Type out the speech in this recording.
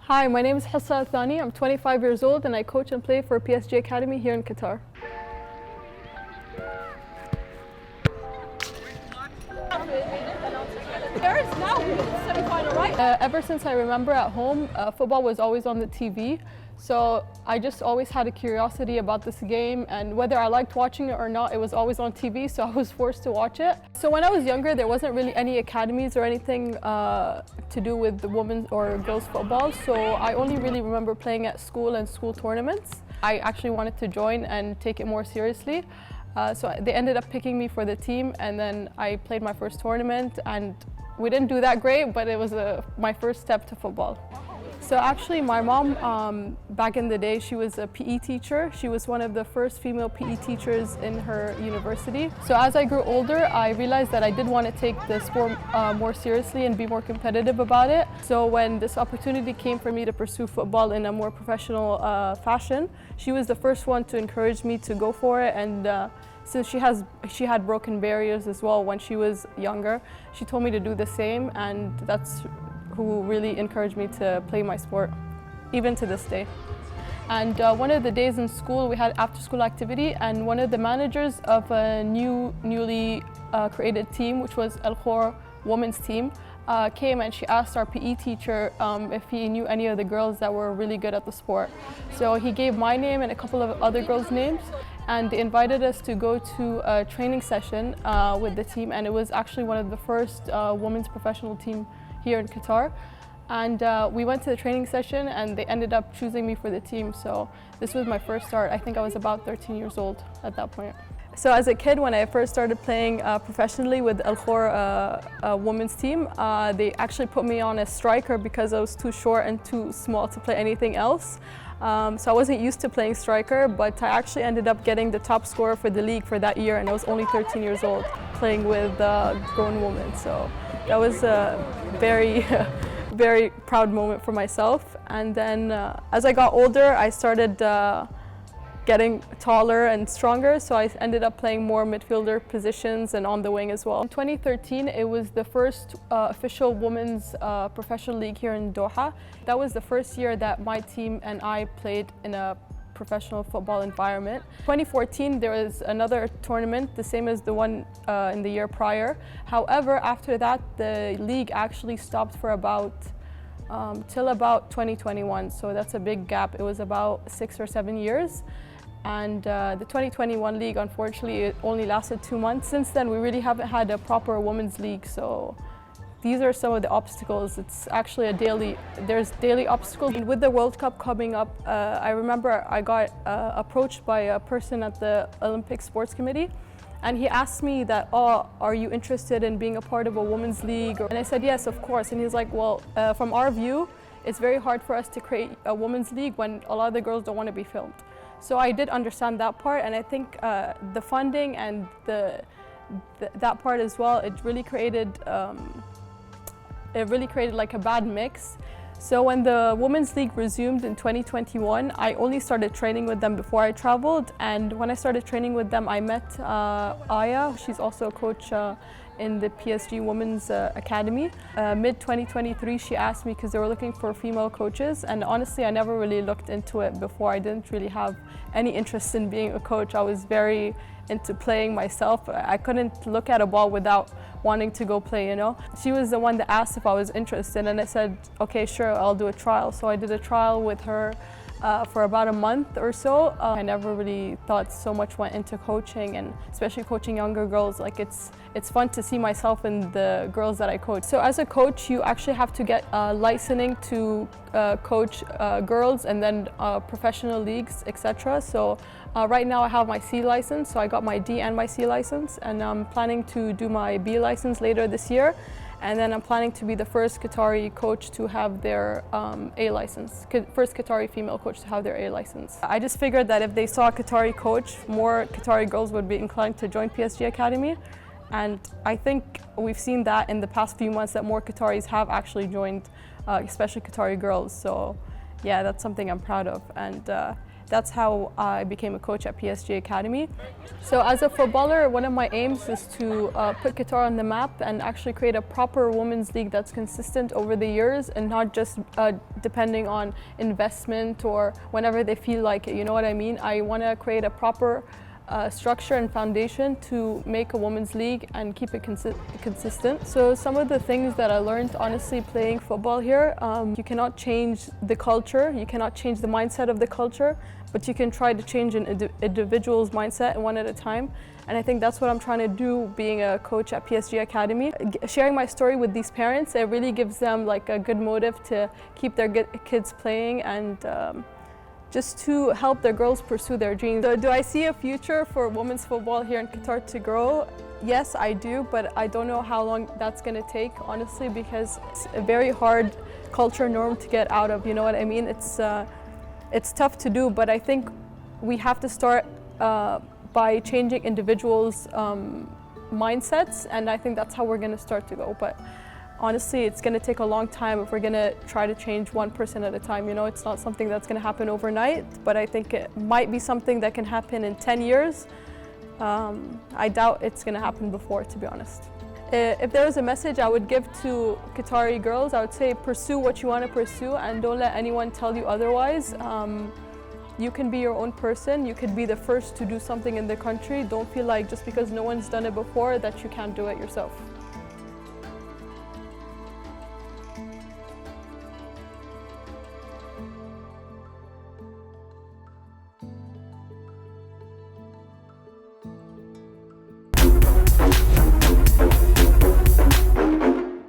Hi, my name is Hessa Al Thani. I'm 25 years old and I coach and play for PSG Academy here in Qatar. Ever since I remember at home, football was always on the TV. So I just always had a curiosity about this game, and whether I liked watching it or not, it was always on TV, so I was forced to watch it. So when I was younger, there wasn't really any academies or anything to do with the women's or girls football, so I only really remember playing at school and school tournaments. I actually wanted to join and take it more seriously. So they ended up picking me for the team, and then I played my first tournament, and we didn't do that great, but it was my first step to football. So actually my mom, back in the day, she was a PE teacher. She was one of the first female PE teachers in her university. So as I grew older, I realized that I did want to take the sport more seriously and be more competitive about it. So when this opportunity came for me to pursue football in a more professional fashion, she was the first one to encourage me to go for it. And since she had broken barriers as well when she was younger, she told me to do the same, and that's who really encouraged me to play my sport, even to this day. And one of the days in school, we had after-school activity, and one of the managers of a newly created team, which was Al women's team, came and she asked our PE teacher if he knew any of the girls that were really good at the sport. So he gave my name and a couple of other girls' names, and they invited us to go to a training session with the team, and it was actually one of the first women's professional team here in Qatar. And we went to the training session and they ended up choosing me for the team. So this was my first start. I think I was about 13 years old at that point. So as a kid, when I first started playing professionally with Al women's team, they actually put me on as striker because I was too short and too small to play anything else. So I wasn't used to playing striker, but I actually ended up getting the top scorer for the league for that year, and I was only 13 years old playing with grown women. So that was a very proud moment for myself. And then as I got older, I started getting taller and stronger, so I ended up playing more midfielder positions and on the wing as well. In 2013, it was the first official women's professional league here in Doha. That was the first year that my team and I played in a professional football environment. 2014, there was another tournament, the same as the one in the year prior. However, after that, the league actually stopped for till about 2021, so that's a big gap. It was about 6 or 7 years. And the 2021 league, unfortunately, it only lasted 2 months. Since then, we really haven't had a proper women's league, so these are some of the obstacles. It's actually there's daily obstacles. And with the World Cup coming up, I remember I got approached by a person at the Olympic Sports Committee, and he asked me that, oh, are you interested in being a part of a women's league? And I said, yes, of course. And he's like, well, from our view, it's very hard for us to create a women's league when a lot of the girls don't want to be filmed. So I did understand that part, and I think the funding and that part as well, it really created like a bad mix. So when the Women's League resumed in 2021, I only started training with them before I traveled, and when I started training with them, I met Aya. She's also a coach in the PSG Women's Academy. Mid-2023, she asked me because they were looking for female coaches, and honestly, I never really looked into it before. I didn't really have any interest in being a coach. I was very into playing myself. I couldn't look at a ball without wanting to go play, you know. She was the one that asked if I was interested, and I said, okay, sure, I'll do a trial. So I did a trial with her for about a month or so. I never really thought so much went into coaching, and especially coaching younger girls. Like it's fun to see myself in the girls that I coach. So as a coach, you actually have to get licensing to coach girls and then professional leagues, etc. So right now I have my C license, so I got my D and my C license, and I'm planning to do my B license later this year. And then I'm planning to be the first Qatari coach to have their A license, first Qatari female coach to have their A license. I just figured that if they saw a Qatari coach, more Qatari girls would be inclined to join PSG Academy. And I think we've seen that in the past few months that more Qataris have actually joined, especially Qatari girls. So yeah, that's something I'm proud of. And that's how I became a coach at PSG Academy. So as a footballer, one of my aims is to put Qatar on the map and actually create a proper women's league that's consistent over the years and not just depending on investment or whenever they feel like it, you know what I mean? I want to create a proper structure and foundation to make a women's league and keep it consistent. So some of the things that I learned honestly playing football here, you cannot change the culture, you cannot change the mindset of the culture, but you can try to change an individual's mindset one at a time. And I think that's what I'm trying to do being a coach at PSG Academy. Sharing my story with these parents, it really gives them like a good motive to keep their kids playing and just to help their girls pursue their dreams. So do I see a future for women's football here in Qatar to grow? Yes, I do, but I don't know how long that's going to take, honestly, because it's a very hard culture norm to get out of, you know what I mean? It's tough to do, but I think we have to start by changing individuals' mindsets, and I think that's how we're going to start to go. But honestly, it's going to take a long time if we're going to try to change one person at a time. You know, it's not something that's going to happen overnight, but I think it might be something that can happen in 10 years. I doubt it's going to happen before, to be honest. If there was a message I would give to Qatari girls, I would say pursue what you want to pursue and don't let anyone tell you otherwise. You can be your own person. You could be the first to do something in the country. Don't feel like just because no one's done it before that you can't do it yourself.